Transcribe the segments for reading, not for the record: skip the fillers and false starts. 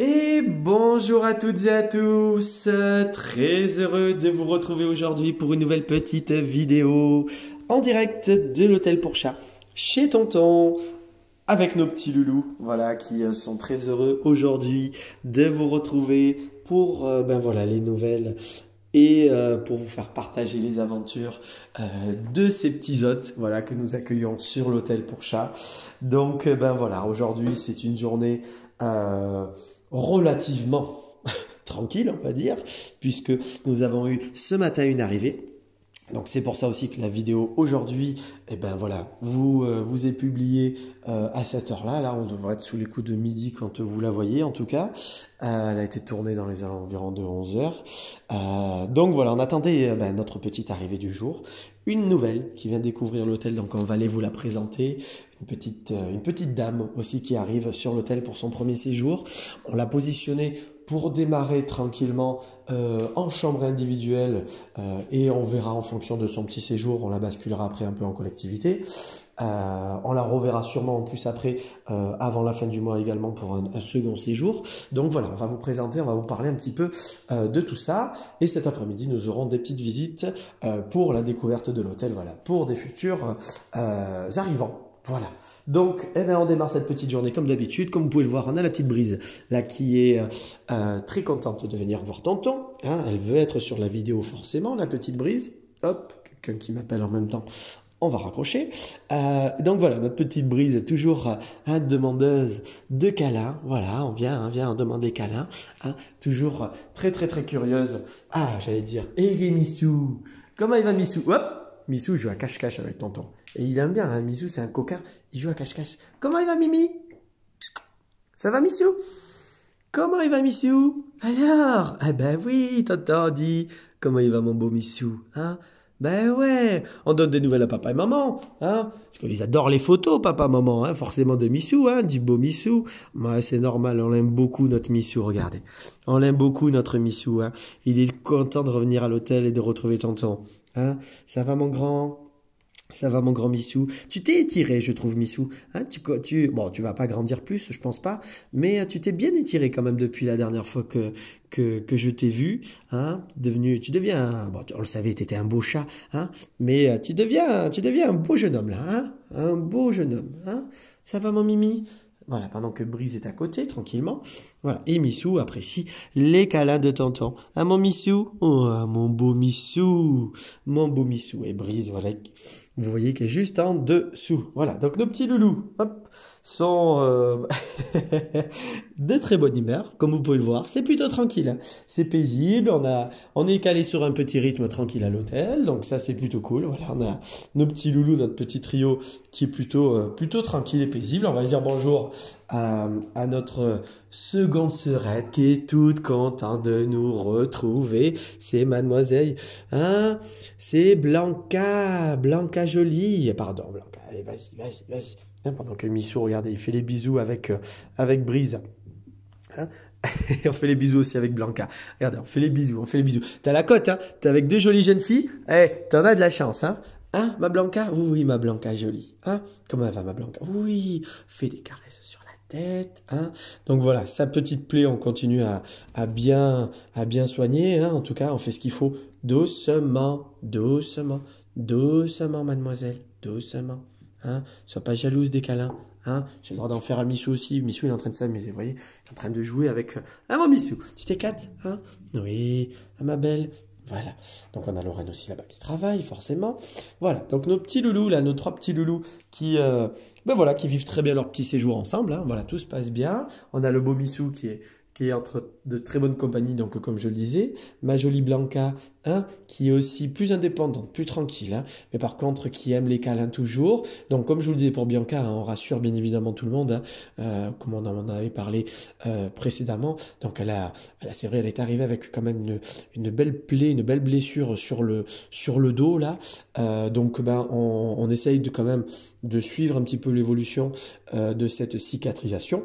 Et bonjour à toutes et à tous, très heureux de vous retrouver aujourd'hui pour une nouvelle petite vidéo en direct de l'hôtel pour chat chez Tonton avec nos petits loulous, voilà, qui sont très heureux aujourd'hui de vous retrouver pour les nouvelles et pour vous faire partager les aventures de ces petits hôtes, voilà, que nous accueillons sur l'hôtel pour chat. Donc aujourd'hui c'est une journée relativement tranquille, on va dire, puisque nous avons eu ce matin une arrivée. Donc c'est pour ça aussi que la vidéo aujourd'hui, vous est publiée à cette heure-là. Là, on devrait être sous les coups de midi quand vous la voyez, en tout cas. Elle a été tournée dans les environs de 11 heures. Donc voilà, on attendait notre petite arrivée du jour. Une nouvelle qui vient découvrir l'hôtel, donc on va aller vous la présenter. Une petite dame aussi qui arrive sur l'hôtel pour son premier séjour. On l'a positionnée pour démarrer tranquillement en chambre individuelle et on verra en fonction de son petit séjour, on la basculera après un peu en collectivité. On la reverra sûrement en plus après, avant la fin du mois également pour un second séjour. Donc voilà, on va vous présenter, on va vous parler un petit peu de tout ça. Et cet après-midi, nous aurons des petites visites pour la découverte de l'hôtel, voilà, pour des futurs arrivants. Voilà, donc on démarre cette petite journée comme d'habitude. Comme vous pouvez le voir, on a la petite Brise là qui est très contente de venir voir Tonton. Hein, elle veut être sur la vidéo forcément, la petite Brise. Hop, quelqu'un qui m'appelle en même temps. On va raccrocher. Donc voilà, notre petite Brise est toujours demandeuse de câlins. Voilà, on vient demander câlins. Hein, toujours très curieuse. Ah, j'allais dire, hé Missou, comment il va Missou? Hop, Missou joue à cache-cache avec Tonton. Et il aime bien, hein, Missou c'est un coquin, il joue à cache-cache. Comment il va Mimi? Ça va Missou? Comment il va Missou? Alors? Eh ben oui, Tonton dit. Comment il va mon beau Missou? Hein? Ben ouais, on donne des nouvelles à papa et maman, hein, parce qu'ils adorent les photos, papa, maman, hein, forcément de Missou, hein, du beau Missou. Ouais, c'est normal, on l'aime beaucoup notre Missou, regardez. On l'aime beaucoup notre Missou, hein. Il est content de revenir à l'hôtel et de retrouver Tonton. Hein, ça va mon grand? Ça va mon grand Missou? Tu t'es étiré, je trouve, Missou. Hein, tu vas pas grandir plus, je pense pas, mais tu t'es bien étiré quand même depuis la dernière fois que je t'ai vu. Hein, tu deviens, on le savait, tu étais un beau chat, hein, mais tu deviens un beau jeune homme là, hein, un beau jeune homme. Hein, ça va mon Mimi? Voilà, pendant que Brise est à côté, tranquillement. Voilà, et Missou apprécie les câlins de Tonton. Ah, mon Missou? Oh, mon beau Missou. Mon beau Missou. Et Brise, voilà, vous voyez qu'il est juste en dessous. Voilà, donc nos petits loulous, hop, sont de très bonne humeur, comme vous pouvez le voir. C'est plutôt tranquille, hein. C'est paisible, on est calé sur un petit rythme tranquille à l'hôtel, donc ça c'est plutôt cool. Voilà, on a nos petits loulous, notre petit trio qui est plutôt tranquille et paisible. On va dire bonjour à notre seconde sœurette qui est toute contente de nous retrouver. C'est mademoiselle, hein, c'est Blanca jolie. Pardon, Blanca, allez, vas-y. Hein, pendant que Missou, regardez, il fait les bisous avec Brise. Hein, on fait les bisous aussi avec Blanca. Regardez, on fait les bisous. T'as la cote, hein, t'es avec deux jolies jeunes filles. Eh, t'en as de la chance, hein. Hein, ma Blanca? Oui, ma Blanca jolie. Hein, comment elle va, ma Blanca? Oui, fais des caresses sur la tête, hein. Donc voilà, sa petite plaie, on continue à bien soigner, hein. En tout cas, on fait ce qu'il faut doucement, mademoiselle, doucement. Hein, sois pas jalouse des câlins. Hein, j'ai le droit d'en faire à Missou aussi. Missou, il est en train de s'amuser, vous voyez. Il est en train de jouer avec... mon Missou, tu t'éclates, hein? Oui, ma belle. Voilà. Donc on a Lorraine aussi là-bas qui travaille, forcément. Voilà. Donc nos petits loulous, là, nos trois petits loulous qui vivent très bien leur petit séjour ensemble. Hein. Voilà, tout se passe bien. On a le beau Missou qui est entre de très bonnes compagnies, donc comme je le disais, ma jolie Blanca, hein, qui est aussi plus indépendante, plus tranquille, hein, mais par contre qui aime les câlins toujours. Donc comme je vous le disais pour Bianca, hein, on rassure bien évidemment tout le monde, hein, comme on en avait parlé précédemment. Donc c'est vrai, elle est arrivée avec quand même une belle plaie, une belle blessure sur le dos là. Donc on essaye quand même de suivre un petit peu l'évolution de cette cicatrisation.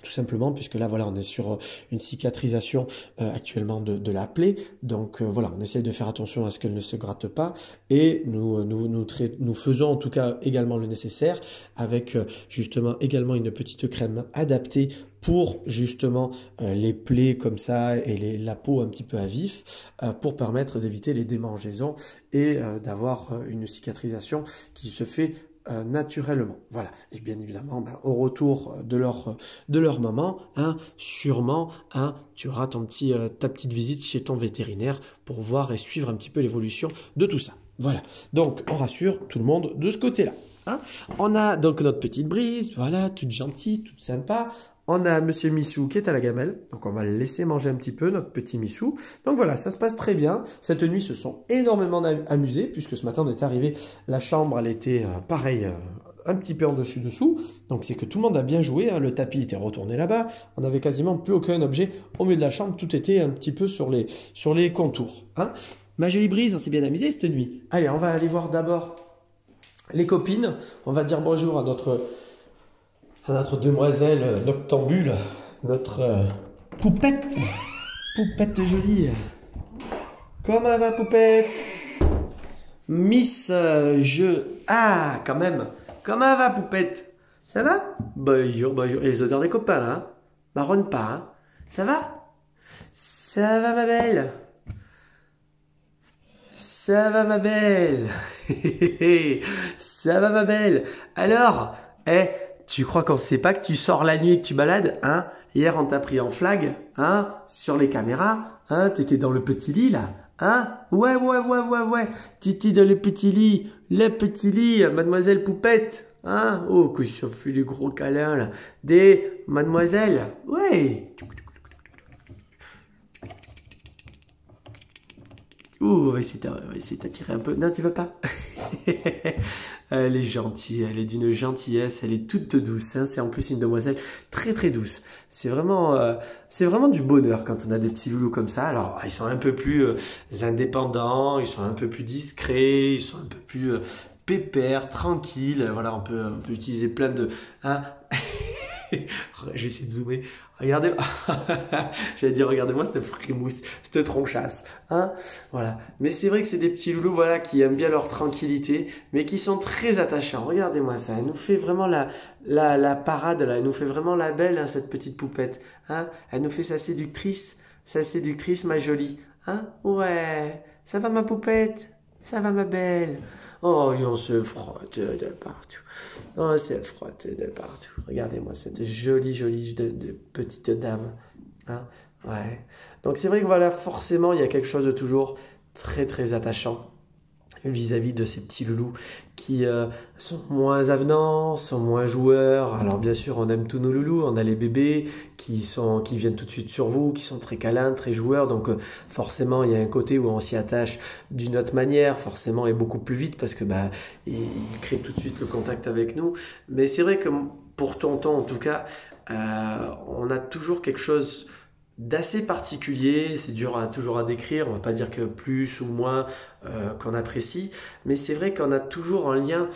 Tout simplement, puisque là, voilà, on est sur une cicatrisation actuellement de la plaie. Donc, voilà, on essaie de faire attention à ce qu'elle ne se gratte pas. Et nous faisons en tout cas également le nécessaire avec justement également une petite crème adaptée pour justement les plaies comme ça et la peau un petit peu à vif pour permettre d'éviter les démangeaisons et d'avoir une cicatrisation qui se fait naturellement. Voilà. Et bien évidemment, au retour de leur maman, hein, sûrement, hein, tu auras ta petite visite chez ton vétérinaire pour voir et suivre un petit peu l'évolution de tout ça. Voilà. Donc, on rassure tout le monde de ce côté-là. Hein. On a donc notre petite Brise, voilà, toute gentille, toute sympa. On a Monsieur Missou qui est à la gamelle, donc on va le laisser manger un petit peu, notre petit Missou. Donc voilà, ça se passe très bien. Cette nuit, se sont énormément amusés, puisque ce matin, on est arrivé, la chambre, elle était pareil, un petit peu en dessus-dessous. Donc c'est que tout le monde a bien joué, hein. Le tapis était retourné là-bas. On n'avait quasiment plus aucun objet au milieu de la chambre. Tout était un petit peu sur les contours. Hein. Ma jolie Brise, on s'est bien amusé cette nuit. Allez, on va aller voir d'abord les copines. On va dire bonjour à notre demoiselle noctambule, notre poupette. Poupette jolie. Comment va, poupette? Miss, Ah, quand même. Comment va, poupette? Ça va? Bonjour, bonjour. Et les odeurs des copains, là, hein? Marronne pas, hein? Ça va? Ça va, ma belle? Ça va, ma belle? Ça va, ma belle? Alors, tu crois qu'on sait pas que tu sors la nuit et que tu balades, hein? Hier, on t'a pris en flag, hein? Sur les caméras, hein? T'étais dans le petit lit, là, hein? Ouais. T'étais dans le petit lit, mademoiselle Poupette, hein? Oh, que ça fait des gros câlins, là. Des mademoiselles, ouais. Ouh, on va essayer d'attirer un peu. Non, tu veux pas? Elle est gentille, elle est d'une gentillesse, elle est toute douce. Hein. C'est en plus une demoiselle très très douce. C'est vraiment du bonheur quand on a des petits loulous comme ça. Alors, ils sont un peu plus indépendants, ils sont un peu plus discrets, ils sont un peu plus pépères, tranquilles. Voilà, on peut utiliser plein de... Hein. Je vais essayer de zoomer. Regardez, j'allais dire, regardez-moi cette frimousse, cette tronchasse, hein, voilà. Mais c'est vrai que c'est des petits loulous, voilà, qui aiment bien leur tranquillité, mais qui sont très attachants. Regardez-moi ça, elle nous fait vraiment la parade, là, elle nous fait vraiment la belle, hein, cette petite poupette, hein. Elle nous fait sa séductrice, ma jolie, hein. Ouais, ça va ma poupette, ça va ma belle. Oh, et on se frotte de partout. On se frotte de partout. Regardez-moi cette jolie de petite dame. Hein? Ouais. Donc c'est vrai que voilà, forcément, il y a quelque chose de toujours très très attachant vis-à-vis de ces petits loulous qui sont moins avenants, sont moins joueurs. Alors bien sûr, on aime tous nos loulous, on a les bébés qui viennent tout de suite sur vous, qui sont très câlins, très joueurs. Donc forcément, il y a un côté où on s'y attache d'une autre manière, forcément et beaucoup plus vite parce que il crée tout de suite le contact avec nous. Mais c'est vrai que pour tonton, en tout cas, on a toujours quelque chose d'assez particulier, c'est dur toujours à décrire, on va pas dire que plus ou moins qu'on apprécie, mais c'est vrai qu'on a toujours un lien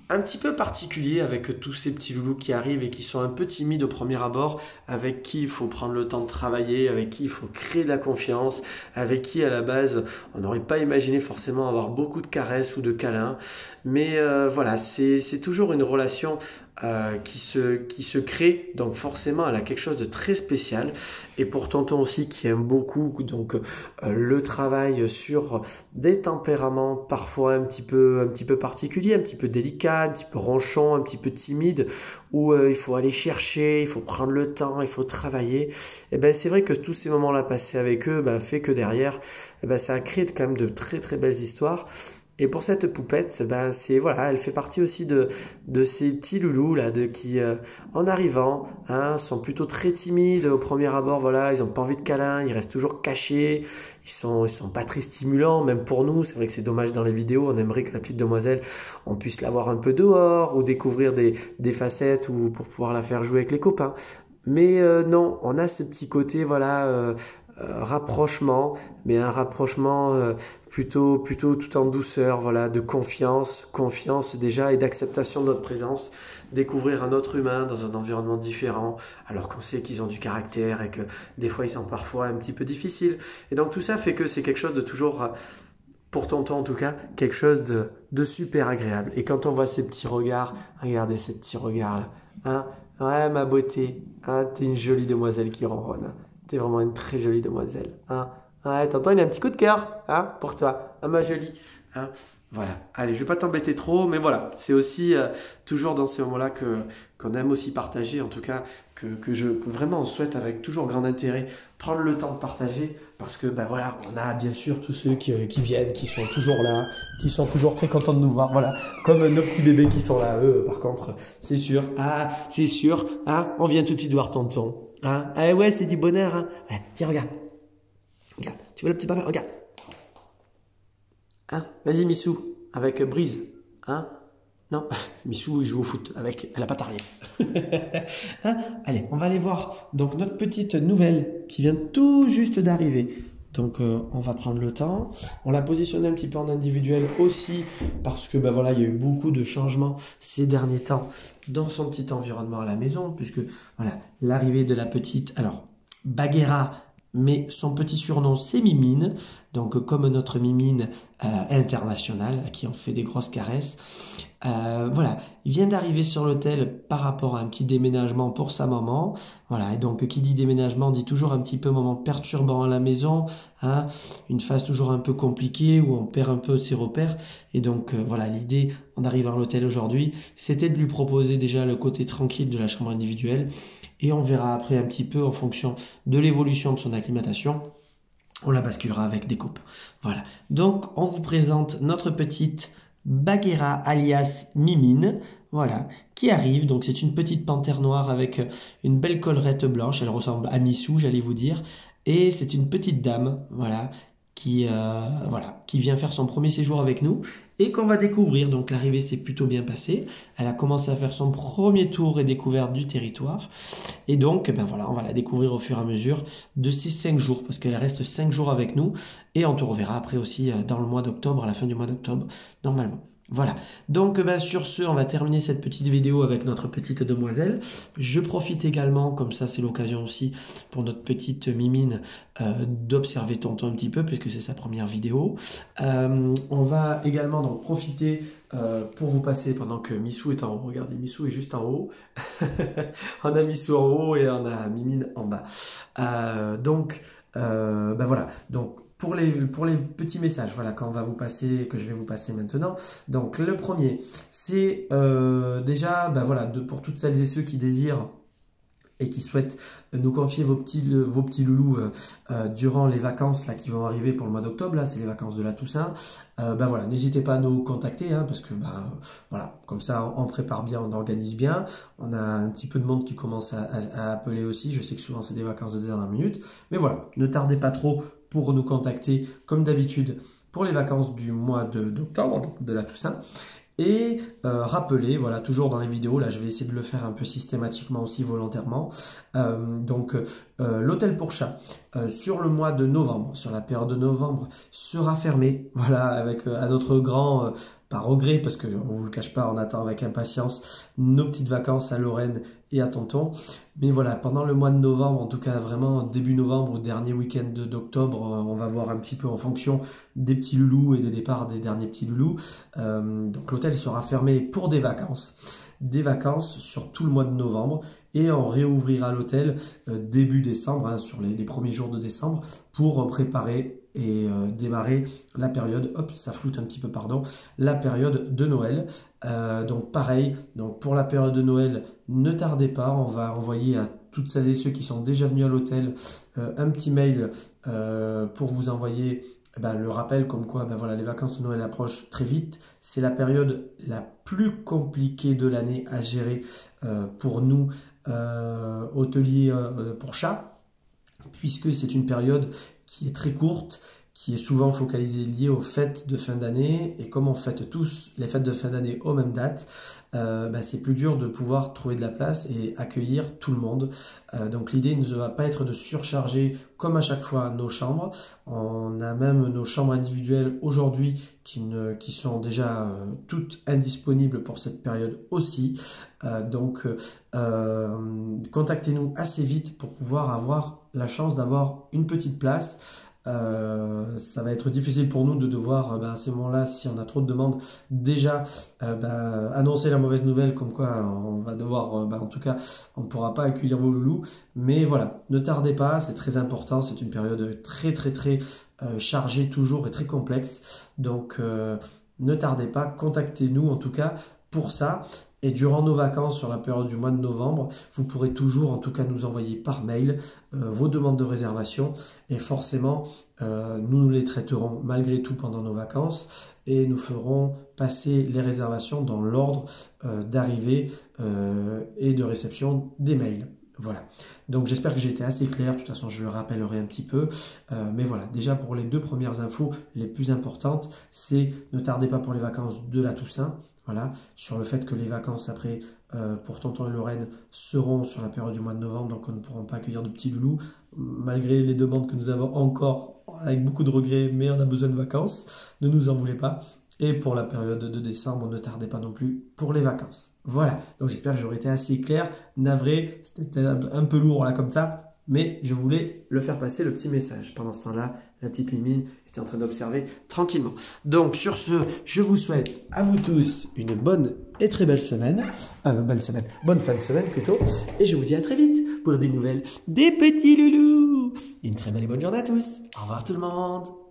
un petit peu particulier avec tous ces petits loulous qui arrivent et qui sont un peu timides au premier abord, avec qui il faut prendre le temps de travailler, avec qui il faut créer de la confiance, avec qui à la base on n'aurait pas imaginé forcément avoir beaucoup de caresses ou de câlins, mais voilà, c'est toujours une relation qui se crée, donc forcément elle a quelque chose de très spécial. Et pour tonton aussi qui aime beaucoup donc le travail sur des tempéraments parfois un petit peu particuliers, un petit peu délicats, un petit peu ronchons, un petit peu timides, où il faut aller chercher, il faut prendre le temps, il faut travailler. Et ben c'est vrai que tous ces moments-là passés avec eux fait que derrière ça a créé quand même de très très belles histoires. Et pour cette poupette, c'est voilà, elle fait partie aussi de ces petits loulous là, qui en arrivant, hein, sont plutôt très timides au premier abord. Voilà, ils ont pas envie de câlin, ils restent toujours cachés, ils sont pas très stimulants, même pour nous. C'est vrai que c'est dommage dans les vidéos. On aimerait que la petite demoiselle, on puisse la voir un peu dehors ou découvrir des facettes ou pour pouvoir la faire jouer avec les copains. Mais non, on a ce petit côté voilà. Rapprochement, mais un rapprochement plutôt tout en douceur, voilà, de confiance déjà et d'acceptation de notre présence. découvrir un autre humain dans un environnement différent, alors qu'on sait qu'ils ont du caractère et que des fois ils sont parfois un petit peu difficiles. Et donc tout ça fait que c'est quelque chose de toujours, pour tonton en tout cas, quelque chose de super agréable. Et quand on voit ces petits regards, regardez ces petits regards-là, hein, ouais ma beauté, hein, t'es une jolie demoiselle qui ronronne, hein. T'es vraiment une très jolie demoiselle, hein. Ouais, tonton il a un petit coup de cœur, hein, pour toi, hein, ma jolie, hein. Voilà, allez, je vais pas t'embêter trop, mais voilà, c'est aussi toujours dans ces moments-là qu'on aime aussi partager, en tout cas, que vraiment on souhaite avec toujours grand intérêt prendre le temps de partager, parce que ben voilà, on a bien sûr tous ceux qui viennent, qui sont toujours là, qui sont toujours très contents de nous voir, voilà, comme nos petits bébés qui sont là, eux, par contre, c'est sûr, hein, on vient tout de suite voir tonton, hein, ah ouais, c'est du bonheur, hein, ouais, tiens, regarde, tu vois le petit papa, regarde. Hein, vas-y Missou, avec Brise. Hein? Non, Missou il joue au foot, elle a pas tarié. Hein? Allez, on va aller voir donc notre petite nouvelle qui vient tout juste d'arriver. Donc on va prendre le temps. On l'a positionné un petit peu en individuel aussi parce que ben voilà, il y a eu beaucoup de changements ces derniers temps dans son petit environnement à la maison, puisque voilà, l'arrivée de la petite, alors Bagheera, mais son petit surnom c'est Mimine, donc comme notre Mimine internationale à qui on fait des grosses caresses. Voilà, il vient d'arriver sur l'hôtel par rapport à un petit déménagement pour sa maman. Voilà, et donc qui dit déménagement dit toujours un petit peu moment perturbant à la maison, hein, une phase toujours un peu compliquée où on perd un peu ses repères. Et donc voilà, l'idée en arrivant à l'hôtel aujourd'hui, c'était de lui proposer déjà le côté tranquille de la chambre individuelle. Et on verra après un petit peu en fonction de l'évolution de son acclimatation. On la basculera avec des coupes. Voilà. Donc, on vous présente notre petite Bagheera alias Mimine. Voilà. Qui arrive. Donc, c'est une petite panthère noire avec une belle collerette blanche. Elle ressemble à Missou, j'allais vous dire. Et c'est une petite dame. Voilà. Qui vient faire son premier séjour avec nous et qu'on va découvrir. Donc l'arrivée s'est plutôt bien passée. Elle a commencé à faire son premier tour et découverte du territoire. Et donc, ben voilà, on va la découvrir au fur et à mesure de ces 5 jours, parce qu'elle reste 5 jours avec nous. Et on te reverra après aussi dans le mois d'octobre, à la fin du mois d'octobre, normalement. Voilà, donc ben, sur ce, on va terminer cette petite vidéo avec notre petite demoiselle. Je profite également, comme ça c'est l'occasion aussi pour notre petite Mimine d'observer tonton un petit peu, puisque c'est sa première vidéo. On va également donc profiter pour vous passer, pendant que Missou est en haut, regardez, Missou est juste en haut. On a Missou en haut et on a Mimine en bas. Ben voilà, donc pour les petits messages, voilà, que je vais vous passer maintenant. Donc le premier, c'est déjà, ben voilà, pour toutes celles et ceux qui désirent et qui souhaitent nous confier vos petits loulous durant les vacances là qui vont arriver pour le mois d'octobre, là c'est les vacances de la Toussaint. Ben voilà, n'hésitez pas à nous contacter, hein, parce que ben voilà, comme ça on prépare bien, on organise bien. On a un petit peu de monde qui commence à appeler aussi. Je sais que souvent c'est des vacances de dernière minute, mais voilà, ne tardez pas trop pour nous contacter comme d'habitude pour les vacances du mois d'octobre, de la Toussaint. Et rappelez, voilà, toujours dans les vidéos, là je vais essayer de le faire un peu systématiquement aussi volontairement. L'hôtel pour chat sur le mois de novembre, sur la période de novembre, sera fermé. Voilà, avec à notre grand pas regret, parce que on vous le cache pas, on attend avec impatience nos petites vacances à Lorraine et à tonton. Mais voilà, pendant le mois de novembre, en tout cas vraiment début novembre ou dernier week-end d'octobre, on va voir un petit peu en fonction des petits loulous et des départs des derniers petits loulous. Donc l'hôtel sera fermé pour des vacances sur tout le mois de novembre, et on réouvrira l'hôtel début décembre, hein, sur les premiers jours de décembre, pour préparer et démarrer la période, hop, ça floute un petit peu, pardon, la période de Noël. Donc pareil, donc pour la période de Noël, ne tardez pas, on va envoyer à toutes celles et ceux qui sont déjà venus à l'hôtel un petit mail pour vous envoyer le rappel comme quoi voilà, les vacances de Noël approchent très vite. C'est la période la plus compliquée de l'année à gérer pour nous, hôteliers pour chats, puisque c'est une période qui est très courte, qui est souvent focalisé lié aux fêtes de fin d'année. Et comme on fête tous les fêtes de fin d'année aux mêmes dates, c'est plus dur de pouvoir trouver de la place et accueillir tout le monde. Donc l'idée ne va pas être de surcharger comme à chaque fois nos chambres. On a même nos chambres individuelles aujourd'hui qui sont déjà toutes indisponibles pour cette période aussi. Contactez-nous assez vite pour pouvoir avoir la chance d'avoir une petite place. Ça va être difficile pour nous de devoir à ce moment-là, si on a trop de demandes, déjà annoncer la mauvaise nouvelle comme quoi on va devoir, en tout cas on ne pourra pas accueillir vos loulous. Mais voilà, ne tardez pas, c'est très important, c'est une période très chargée toujours et très complexe. Donc ne tardez pas, contactez-nous en tout cas pour ça. Et durant nos vacances, sur la période du mois de novembre, vous pourrez toujours, en tout cas, nous envoyer par mail vos demandes de réservation. Et forcément, nous les traiterons malgré tout pendant nos vacances. Et nous ferons passer les réservations dans l'ordre d'arrivée et de réception des mails. Voilà, donc j'espère que j'ai été assez clair. De toute façon, je le rappellerai un petit peu. Mais voilà, déjà pour les 2 premières infos les plus importantes, c'est ne tardez pas pour les vacances de la Toussaint. Voilà, sur le fait que les vacances après pour Tonton et Lorraine seront sur la période du mois de novembre, donc on ne pourra pas accueillir de petits loulous, malgré les demandes que nous avons encore avec beaucoup de regrets, mais on a besoin de vacances, ne nous en voulez pas. Et pour la période de décembre, ne tardez pas non plus pour les vacances. Voilà, donc j'espère que j'aurai été assez clair, navré, c'était un peu lourd là comme ça, mais je voulais le faire passer, le petit message. Pendant ce temps-là, la petite Mimine était en train d'observer tranquillement. Donc sur ce, je vous souhaite à vous tous une bonne et très belle semaine. Bonne fin de semaine plutôt. Et je vous dis à très vite pour des nouvelles des petits loulous. Une très belle et bonne journée à tous. Au revoir tout le monde.